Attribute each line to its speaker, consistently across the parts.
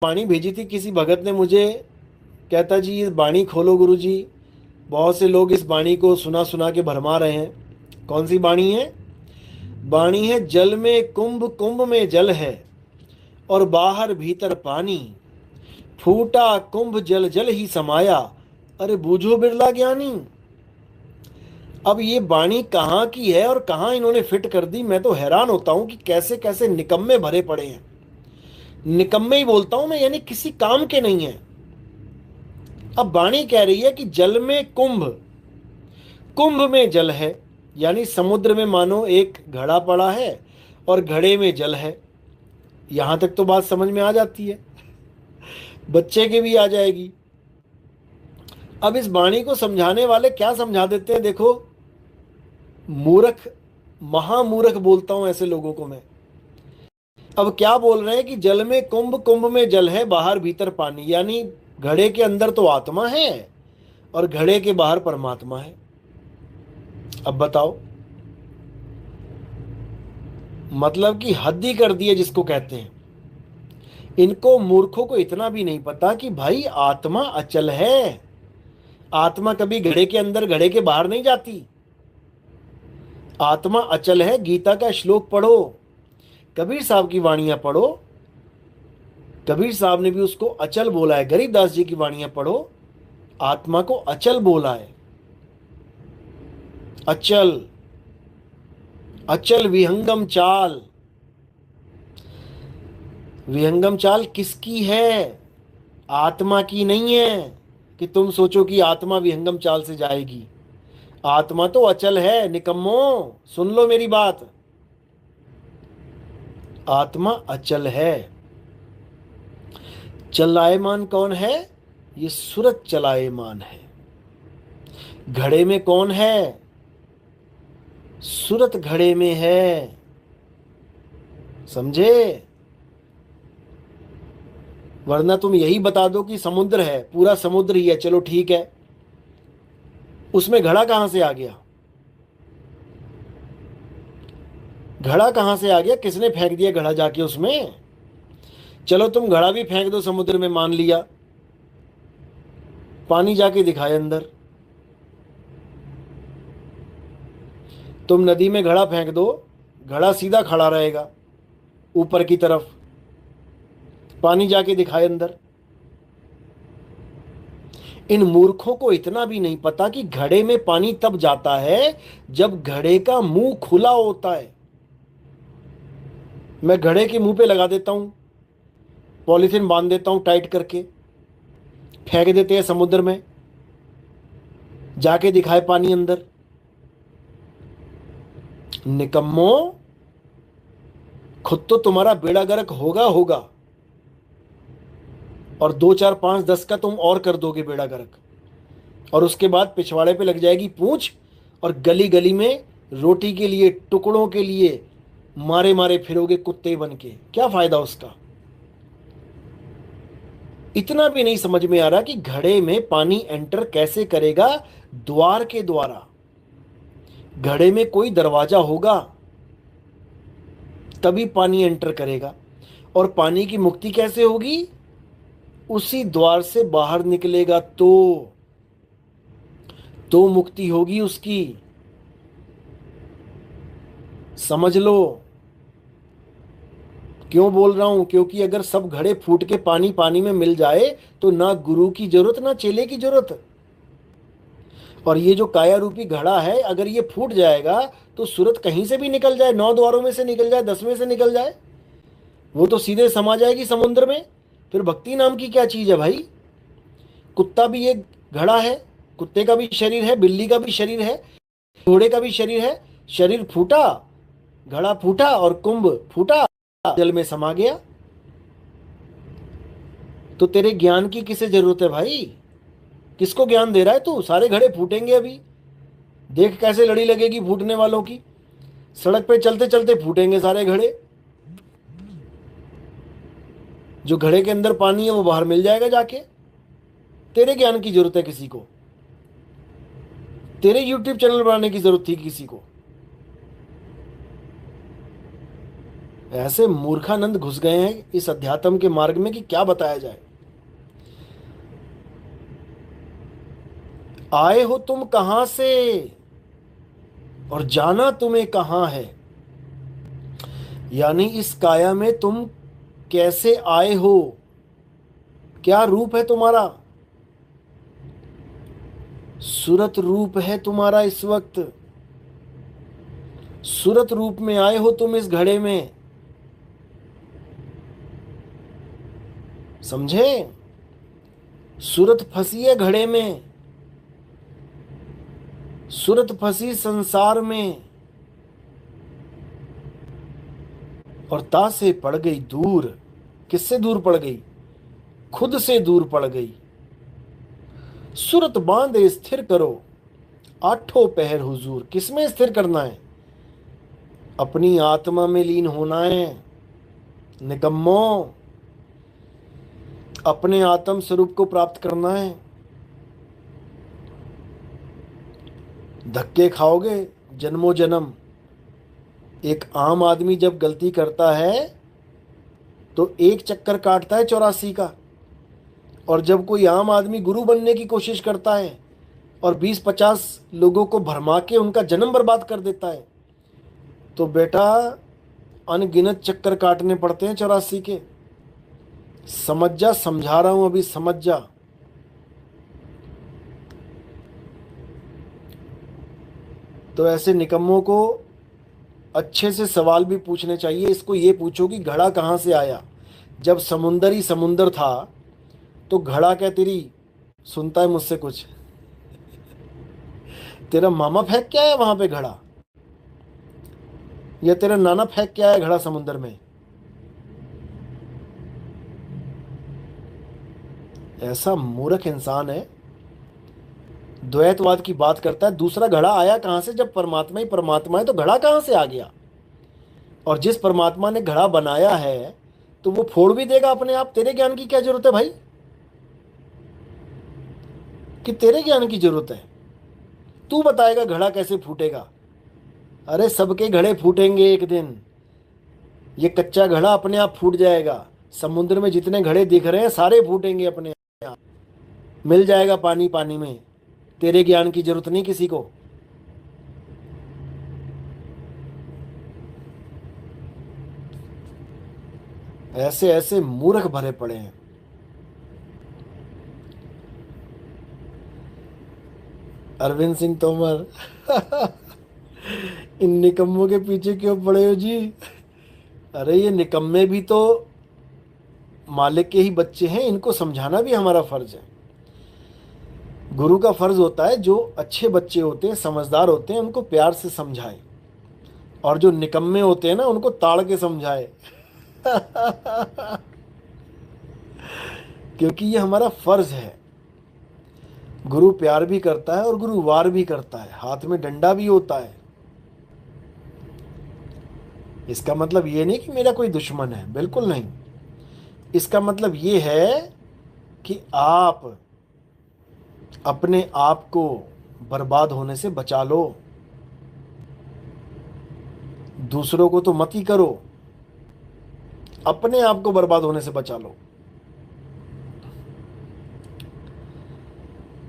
Speaker 1: बाणी भेजी थी किसी भगत ने मुझे, कहता जी ये बाणी खोलो गुरु जी, बहुत से लोग इस बाणी को सुना सुना के भरमा रहे हैं। कौन सी बाणी है? बाणी है, जल में कुंभ कुंभ में जल है, और बाहर भीतर पानी, फूटा कुंभ जल जल ही समाया, अरे बूझो बिरला ज्ञानी। अब ये बाणी कहाँ की है और कहाँ इन्होंने फिट कर दी, मैं तो हैरान होता हूं कि कैसे कैसे निकम्मे भरे पड़े हैं। निकम्मे ही बोलता हूं मैं, यानी किसी काम के नहीं है। अब बाणी कह रही है कि जल में कुंभ, कुंभ में जल है, यानी समुद्र में मानो एक घड़ा पड़ा है और घड़े में जल है। यहां तक तो बात समझ में आ जाती है, बच्चे के भी आ जाएगी। अब इस बाणी को समझाने वाले क्या समझा देते हैं देखो। मूर्ख, महामूर्ख बोलता हूं ऐसे लोगों को मैं। अब क्या बोल रहे हैं कि जल में कुंभ कुंभ में जल है, बाहर भीतर पानी, यानी घड़े के अंदर तो आत्मा है और घड़े के बाहर परमात्मा है। अब बताओ, मतलब कि हद ही कर दिए जिसको कहते हैं। इनको मूर्खों को इतना भी नहीं पता कि भाई आत्मा अचल है। आत्मा कभी घड़े के अंदर घड़े के बाहर नहीं जाती। आत्मा अचल है। गीता का श्लोक पढ़ो, कबीर साहब की वाणियां पढ़ो, कबीर साहब ने भी उसको अचल बोला है। गरीबदास जी की वाणियां पढ़ो, आत्मा को अचल बोला है। अचल, अचल विहंगम चाल। विहंगम चाल किसकी है? आत्मा की नहीं है कि तुम सोचो कि आत्मा विहंगम चाल से जाएगी। आत्मा तो अचल है निकम्मो, सुन लो मेरी बात। आत्मा अचल है। चलायमान कौन है? ये सूरत चलायमान है। घड़े में कौन है? सूरत घड़े में है। समझे? वरना तुम यही बता दो कि समुद्र है, पूरा समुद्र ही है, चलो ठीक है, उसमें घड़ा कहां से आ गया? घड़ा कहां से आ गया? किसने फेंक दिया घड़ा जाके उसमें? चलो तुम घड़ा भी फेंक दो समुद्र में, मान लिया, पानी जाके दिखाए अंदर। तुम नदी में घड़ा फेंक दो, घड़ा सीधा खड़ा रहेगा ऊपर की तरफ, पानी जाके दिखाए अंदर। इन मूर्खों को इतना भी नहीं पता कि घड़े में पानी तब जाता है जब घड़े का मुंह खुला होता है। मैं घड़े के मुंह पे लगा देता हूं, पॉलीथिन बांध देता हूं टाइट करके, फेंक देते हैं समुद्र में, जाके दिखाए पानी अंदर। निकम्मो, खुद तो तुम्हारा बेड़ा गर्क होगा होगा, और 2 4 5 10 का तुम और कर दोगे बेड़ा गर्क, और उसके बाद पिछवाड़े पे लग जाएगी पूंछ, और गली गली में रोटी के लिए, टुकड़ों के लिए मारे मारे फिरोगे कुत्ते बन के। क्या फायदा उसका? इतना भी नहीं समझ में आ रहा कि घड़े में पानी एंटर कैसे करेगा? द्वार के द्वारा। घड़े में कोई दरवाजा होगा तभी पानी एंटर करेगा। और पानी की मुक्ति कैसे होगी? उसी द्वार से बाहर निकलेगा तो मुक्ति होगी उसकी। समझ लो क्यों बोल रहा हूं, क्योंकि अगर सब घड़े फूट के पानी पानी में मिल जाए तो ना गुरु की जरूरत ना चेले की जरूरत। और ये जो काया रूपी घड़ा है, अगर ये फूट जाएगा तो सूरत कहीं से भी निकल जाए, 9 द्वारों में से निकल जाए, 10 में से निकल जाए, वो तो सीधे समा जाएगी समुद्र में। फिर भक्ति नाम की क्या चीज है भाई? कुत्ता भी एक घड़ा है, कुत्ते का भी शरीर है, बिल्ली का भी शरीर है, घोड़े का भी शरीर है। शरीर फूटा, घड़ा फूटा और कुंभ फूटा, जल में समा गया। तो तेरे ज्ञान की किसे जरूरत है भाई? किसको ज्ञान दे रहा है तू? सारे घड़े फूटेंगे अभी, देख कैसे लड़ी लगेगी फूटने वालों की। सड़क पे चलते चलते फूटेंगे सारे घड़े। जो घड़े के अंदर पानी है वो बाहर मिल जाएगा जाके। तेरे ज्ञान की जरूरत है किसी को? तेरे यूट्यूब चैनल बनाने की जरूरत थी किसी को? ऐसे मूर्खानंद घुस गए हैं इस अध्यात्म के मार्ग में कि क्या बताया जाए। आए हो तुम कहां से और जाना तुम्हें कहां है, यानी इस काया में तुम कैसे आए हो, क्या रूप है तुम्हारा। सूरत रूप है तुम्हारा इस वक्त, सूरत रूप में आए हो तुम इस घड़े में, समझे। सूरत फंसी है घड़े में, सूरत फंसी संसार में, और ता से पड़ गई दूर। किससे दूर पड़ गई, खुद से दूर पड़ गई। सूरत बांधे स्थिर करो, आठों पहर हुजूर। किसमें स्थिर करना है, अपनी आत्मा में लीन होना है। निकम्मो, अपने आत्म स्वरूप को प्राप्त करना है। धक्के खाओगे जन्मों जन्म। एक आम आदमी जब गलती करता है तो एक चक्कर काटता है 84 का, और जब कोई आम आदमी गुरु बनने की कोशिश करता है और 20-50 लोगों को भरमा के उनका जन्म बर्बाद कर देता है, तो बेटा अनगिनत चक्कर काटने पड़ते हैं 84 के। समझ जा, समझा रहा हूं अभी, समझ जा। तो ऐसे निकम्मों को अच्छे से सवाल भी पूछने चाहिए। इसको ये पूछो कि घड़ा कहाँ से आया। जब समुंदर ही समुंदर था तो घड़ा क्या तेरी सुनता है मुझसे कुछ, तेरा मामा फेंक के आया वहां पे घड़ा, या तेरा नाना फेंक के आया घड़ा समुंदर में। ऐसा मूर्ख इंसान है, द्वैतवाद की बात करता है। दूसरा घड़ा आया कहां से, जब परमात्मा ही परमात्मा है तो घड़ा कहां से आ गया। और जिस परमात्मा ने घड़ा बनाया है तो वो फोड़ भी देगा अपने आप। तेरे ज्ञान की क्या जरूरत है भाई, कि तेरे ज्ञान की जरूरत है। तू बताएगा घड़ा कैसे फूटेगा। अरे सबके घड़े फूटेंगे एक दिन, ये कच्चा घड़ा अपने आप फूट जाएगा। समुद्र में जितने घड़े दिख रहे हैं सारे फूटेंगे अपने आप, मिल जाएगा पानी पानी में। तेरे ज्ञान की जरूरत नहीं किसी को। ऐसे ऐसे मूर्ख भरे पड़े हैं। अरविंद सिंह तोमर इन निकम्मों के पीछे क्यों पड़े हो जी। अरे ये निकम्मे भी तो मालिक के ही बच्चे हैं, इनको समझाना भी हमारा फर्ज है। गुरु का फर्ज होता है जो अच्छे बच्चे होते हैं, समझदार होते हैं, उनको प्यार से समझाए, और जो निकम्मे होते हैं ना उनको ताड़ के समझाए क्योंकि ये हमारा फर्ज है। गुरु प्यार भी करता है और गुरु वार भी करता है, हाथ में डंडा भी होता है। इसका मतलब ये नहीं कि मेरा कोई दुश्मन है, बिल्कुल नहीं। इसका मतलब ये है कि आप अपने आप को बर्बाद होने से बचा लो। दूसरों को तो मत ही करो, अपने आप को बर्बाद होने से बचा लो।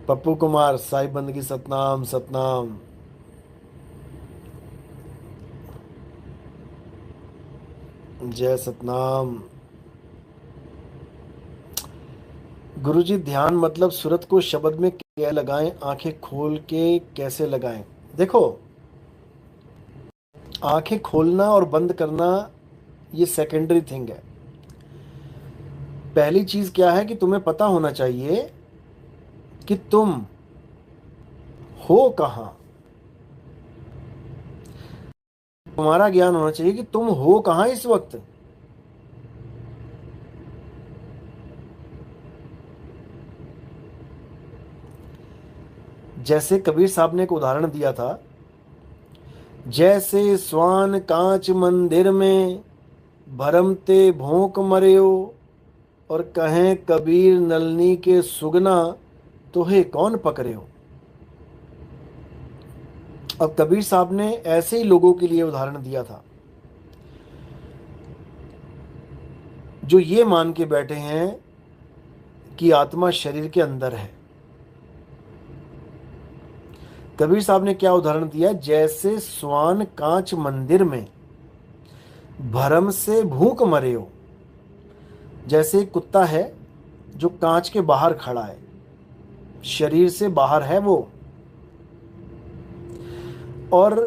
Speaker 1: पप्पू कुमार, साई बंदगी सतनाम सतनाम। जय सतनाम। गुरुजी ध्यान मतलब सूरत को शब्द में क्या लगाएं, आंखें खोल के कैसे लगाएं। देखो, आंखें खोलना और बंद करना ये सेकेंडरी थिंग है। पहली चीज क्या है कि तुम्हें पता होना चाहिए कि तुम हो कहां। तुम्हारा ज्ञान होना चाहिए कि तुम हो कहां इस वक्त। जैसे कबीर साहब ने एक उदाहरण दिया था, जैसे स्वान कांच मंदिर में भरमते भोंक मर्यो, और कहें कबीर नलनी के सुगना तोहे कौन पकड़े। अब कबीर साहब ने ऐसे ही लोगों के लिए उदाहरण दिया था। जो ये मान के बैठे हैं कि आत्मा शरीर के अंदर है। कबीर साहब ने क्या उदाहरण दिया, जैसे स्वान कांच मंदिर में भरम से भूख मरे हो। जैसे एक कुत्ता है जो कांच के बाहर खड़ा है, शरीर से बाहर है वो, और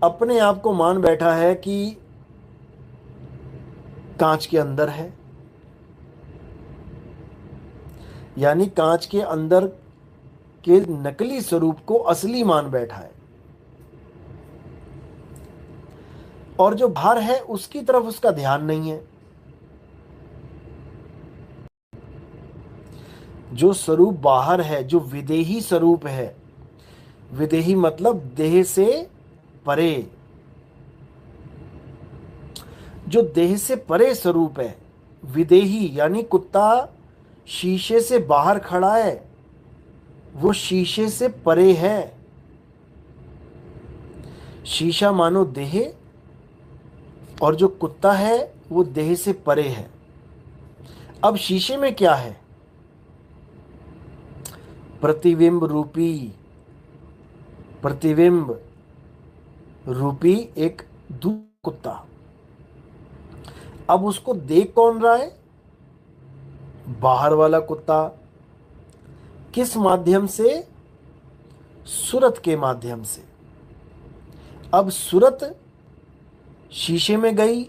Speaker 1: अपने आप को मान बैठा है कि कांच के अंदर है, यानी कांच के अंदर के नकली स्वरूप को असली मान बैठा है, और जो बाहर है उसकी तरफ उसका ध्यान नहीं है। जो स्वरूप बाहर है, जो विदेही स्वरूप है, विदेही मतलब देह से परे, जो देह से परे स्वरूप है विदेही, यानी कुत्ता शीशे से बाहर खड़ा है, वो शीशे से परे है। शीशा मानो देह, और जो कुत्ता है वो देह से परे है। अब शीशे में क्या है, प्रतिबिंब रूपी, प्रतिबिंब रूपी एक कुत्ता। अब उसको देख कौन रहा है, बाहर वाला कुत्ता। किस माध्यम से, सूरत के माध्यम से। अब सूरत शीशे में गई,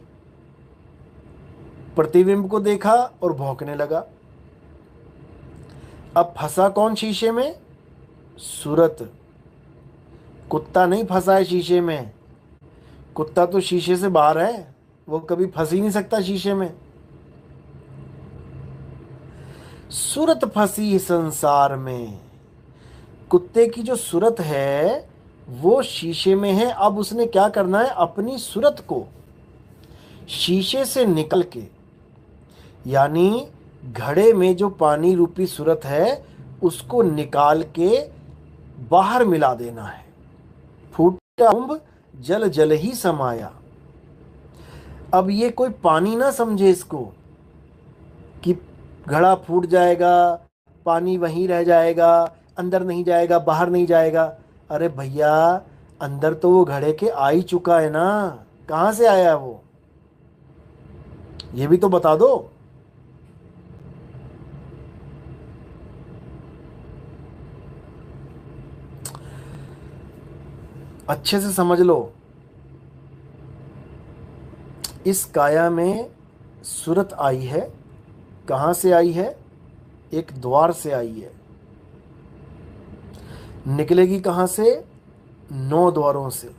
Speaker 1: प्रतिबिंब को देखा और भौंकने लगा। अब फंसा कौन शीशे में, सूरत। कुत्ता नहीं फंसा है शीशे में, कुत्ता तो शीशे से बाहर है, वो कभी फंस ही नहीं सकता शीशे में। सूरत फंसी संसार में। कुत्ते की जो सूरत है वो शीशे में है। अब उसने क्या करना है, अपनी सूरत को शीशे से निकल के, यानी घड़े में जो पानी रूपी सूरत है उसको निकाल के बाहर मिला देना है। फूटा कुंभ जल जल ही समाया। अब ये कोई पानी ना समझे इसको कि घड़ा फूट जाएगा, पानी वहीं रह जाएगा, अंदर नहीं जाएगा, बाहर नहीं जाएगा। अरे भैया, अंदर तो वो घड़े के आ ही चुका है ना, कहाँ से आया वो, ये भी तो बता दो। अच्छे से समझ लो, इस काया में सूरत आई है, कहाँ से आई है, एक द्वार से आई है। निकलेगी कहाँ से, 9 द्वारों से।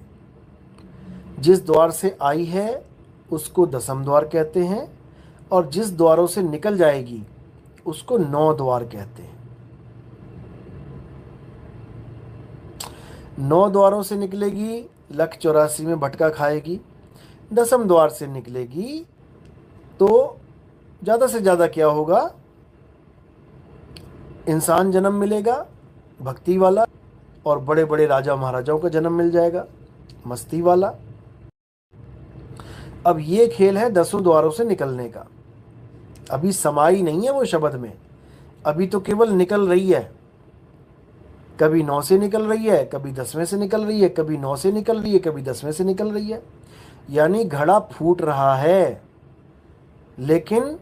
Speaker 1: जिस द्वार से आई है उसको दसम द्वार कहते हैं, और जिस द्वारों से निकल जाएगी उसको 9 द्वार कहते हैं। 9 द्वारों से निकलेगी, लख 84 में भटका खाएगी। दसम द्वार से निकलेगी तो ज़्यादा से ज़्यादा क्या होगा, इंसान जन्म मिलेगा भक्ति वाला, और बड़े बड़े राजा महाराजाओं का जन्म मिल जाएगा मस्ती वाला। अब ये खेल है 10 द्वारों से निकलने का। अभी समाई नहीं है वो शब्द में, अभी तो केवल निकल रही है। कभी 9 से निकल रही है, कभी 10वें से निकल रही है, कभी 9 से निकल रही है, कभी 10वें से निकल रही है। यानी घड़ा फूट रहा है, लेकिन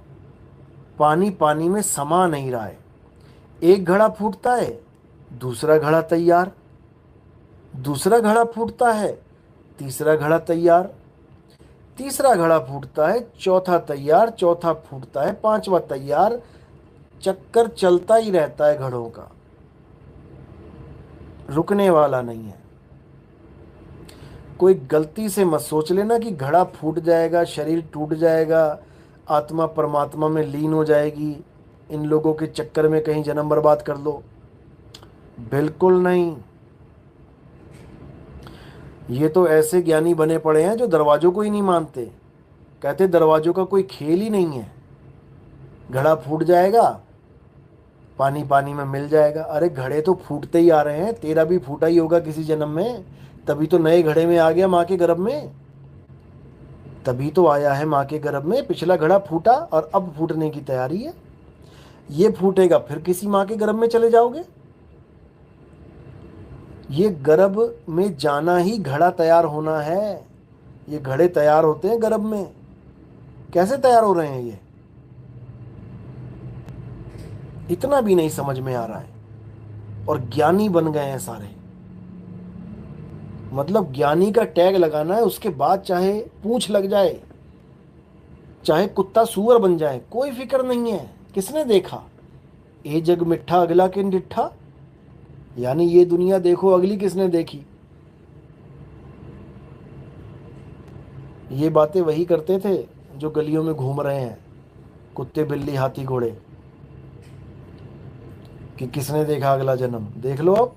Speaker 1: पानी पानी में समा नहीं रहा है। एक घड़ा फूटता है, दूसरा घड़ा तैयार, दूसरा घड़ा फूटता है, तीसरा घड़ा तैयार, तीसरा घड़ा फूटता है, चौथा तैयार, चौथा फूटता है, पांचवा तैयार। चक्कर चलता ही रहता है घड़ों का, रुकने वाला नहीं है। कोई गलती से मत सोच लेना कि घड़ा फूट जाएगा, शरीर टूट जाएगा, आत्मा परमात्मा में लीन हो जाएगी, इन लोगों के चक्कर में कहीं जन्म बर्बाद कर लो। बिल्कुल नहीं। ये तो ऐसे ज्ञानी बने पड़े हैं जो दरवाजों को ही नहीं मानते, कहते दरवाजों का कोई खेल ही नहीं है, घड़ा फूट जाएगा, पानी पानी में मिल जाएगा। अरे घड़े तो फूटते ही आ रहे हैं, तेरा भी फूटा ही होगा किसी जन्म में, तभी तो नए घड़े में आ गया माँ के गर्भ में। तभी तो आया है माँ के गर्भ में। पिछला घड़ा फूटा और अब फूटने की तैयारी है। ये फूटेगा फिर किसी माँ के गर्भ में चले जाओगे। ये गर्भ में जाना ही घड़ा तैयार होना है। ये घड़े तैयार होते हैं गर्भ में। कैसे तैयार हो रहे हैं ये, इतना भी नहीं समझ में आ रहा है। और ज्ञानी बन गए हैं सारे। मतलब ज्ञानी का टैग लगाना है, उसके बाद चाहे पूंछ लग जाए, चाहे कुत्ता सुअर बन जाए, कोई फिक्र नहीं है। किसने देखा ए जग मिठा अगला किन डिठा, यानी ये दुनिया देखो अगली किसने देखी। ये बातें वही करते थे जो गलियों में घूम रहे हैं, कुत्ते बिल्ली हाथी घोड़े, कि किसने देखा अगला जन्म। देख लो अब।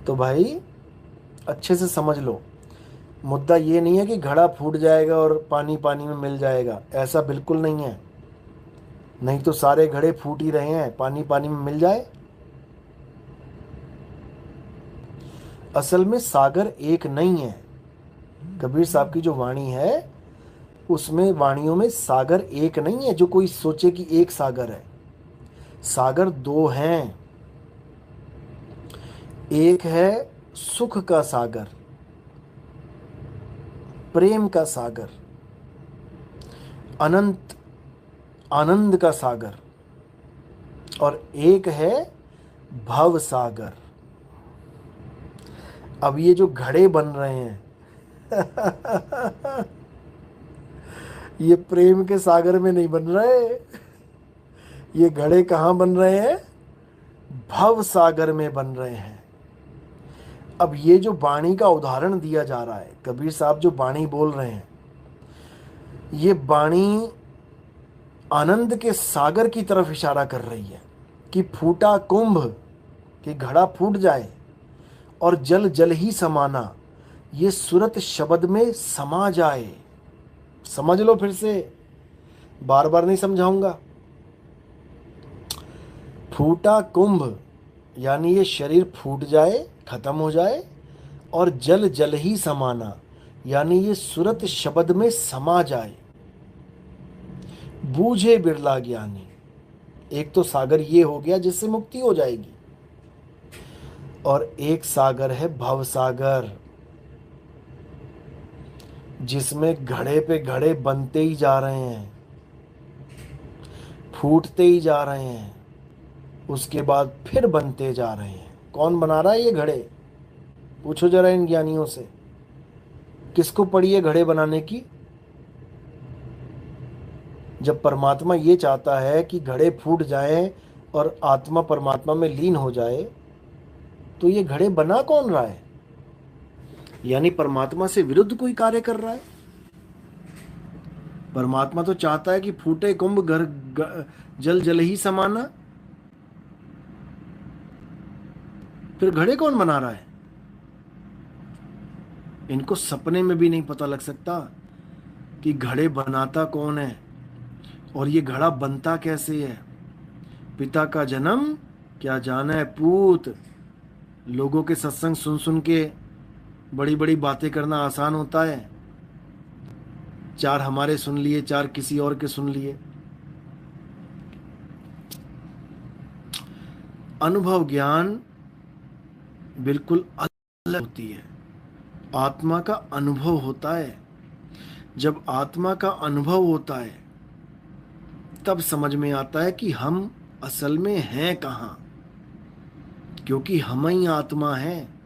Speaker 1: तो भाई अच्छे से समझ लो, मुद्दा ये नहीं है कि घड़ा फूट जाएगा और पानी पानी में मिल जाएगा, ऐसा बिल्कुल नहीं है। नहीं तो सारे घड़े फूट ही रहे हैं, पानी पानी में मिल जाए। असल में सागर एक नहीं है। कबीर साहब की जो वाणी है उसमें, वाणियों में सागर एक नहीं है जो कोई सोचे कि एक सागर है। सागर दो हैं। एक है सुख का सागर, प्रेम का सागर, अनंत आनंद का सागर, और एक है भव सागर। अब ये जो घड़े बन रहे हैं ये प्रेम के सागर में नहीं बन रहे। ये घड़े कहाँ बन रहे हैं, भव सागर में बन रहे हैं। अब ये जो वाणी का उदाहरण दिया जा रहा है, कबीर साहब जो वाणी बोल रहे हैं, ये वाणी आनंद के सागर की तरफ इशारा कर रही है कि फूटा कुंभ, कि घड़ा फूट जाए और जल जल ही समाना, ये सूरत शब्द में समा जाए। समझ लो फिर से, बार बार नहीं समझाऊंगा। फूटा कुंभ यानी ये शरीर फूट जाए, खत्म हो जाए, और जल जल ही समाना यानी ये सूरत शब्द में समा जाए। बूझे बिरला ज्ञानी, एक तो सागर ये हो गया जिससे मुक्ति हो जाएगी, और एक सागर है भव सागर, जिसमें घड़े पे घड़े बनते ही जा रहे हैं, फूटते ही जा रहे हैं, उसके बाद फिर बनते जा रहे हैं। कौन बना रहा है ये घड़े, पूछो जरा इन ज्ञानियों से, किसको पड़ी है घड़े बनाने की। जब परमात्मा ये चाहता है कि घड़े फूट जाएं और आत्मा परमात्मा में लीन हो जाए, तो ये घड़े बना कौन रहा है, यानी परमात्मा से विरुद्ध कोई कार्य कर रहा है। परमात्मा तो चाहता है कि फूटे कुंभ जल जल ही समाना, फिर घड़े कौन बना रहा है। इनको सपने में भी नहीं पता लग सकता कि घड़े बनाता कौन है और ये घड़ा बनता कैसे है। पिता का जन्म क्या जाना है पूत। लोगों के सत्संग सुन सुन के बड़ी बड़ी बातें करना आसान होता है। चार हमारे सुन लिए, चार किसी और के सुन लिए। अनुभव ज्ञान बिल्कुल अलग होती है। आत्मा का अनुभव होता है। जब आत्मा का अनुभव होता है तब समझ में आता है कि हम असल में हैं कहाँ, क्योंकि हम ही आत्मा हैं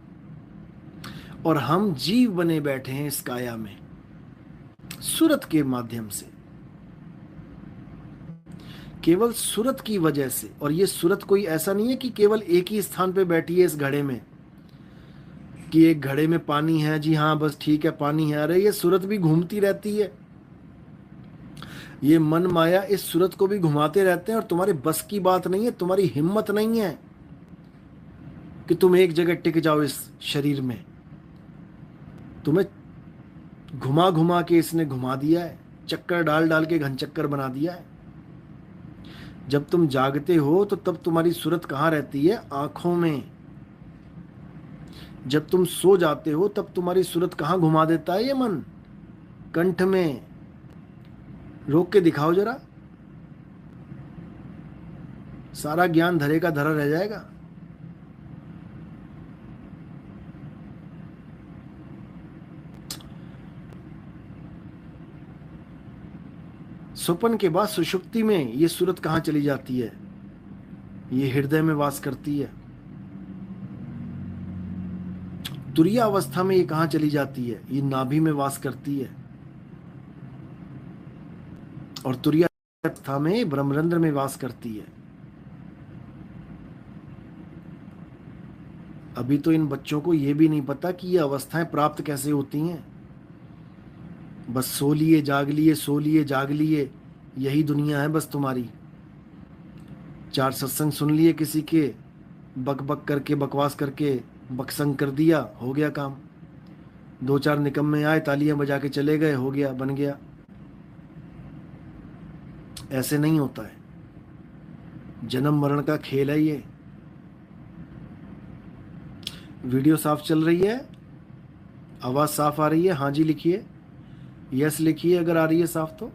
Speaker 1: और हम जीव बने बैठे हैं इस काया में, सूरत के माध्यम से, केवल सूरत की वजह से। और ये सूरत कोई ऐसा नहीं है कि केवल एक ही स्थान पे बैठी है इस घड़े में, कि एक घड़े में पानी है, जी हाँ बस ठीक है पानी है। अरे ये सूरत भी घूमती रहती है। ये मन माया इस सूरत को भी घुमाते रहते हैं, और तुम्हारे बस की बात नहीं है, तुम्हारी हिम्मत नहीं है कि तुम एक जगह टिक जाओ इस शरीर में। तुम्हें घुमा घुमा के इसने घुमा दिया है, चक्कर डाल डाल के घन चक्कर बना दिया है। जब तुम जागते हो तो तब तुम्हारी सूरत कहाँ रहती है, आंखों में। जब तुम सो जाते हो तब तुम्हारी सूरत कहाँ घुमा देता है ये मन? कंठ में। रोक के दिखाओ जरा, सारा ज्ञान धरे का धरा रह जाएगा। स्वप्न के बाद सुषुप्ति में ये सूरत कहाँ चली जाती है? ये हृदय में वास करती है। तुरीय अवस्था में ये कहाँ चली जाती है? ये नाभि में वास करती है। और तुरीय अवस्था में ब्रह्मरंध्र में वास करती है। अभी तो इन बच्चों को ये भी नहीं पता कि ये अवस्थाएं प्राप्त कैसे होती हैं। बस सो लिए जाग लिए, सो लिए जाग लिए, यही दुनिया है बस तुम्हारी। 4 सत्संग सुन लिए किसी के, बक बक करके, बकवास करके बकसंग कर दिया, हो गया काम। 2-4 निकम्मे आए, तालियां बजा के चले गए, हो गया, बन गया। ऐसे नहीं होता है। जन्म मरण का खेल है ये। वीडियो साफ चल रही है? आवाज साफ आ रही है? हाँ जी लिखिए, यस लिखिए अगर आ रही है साफ तो।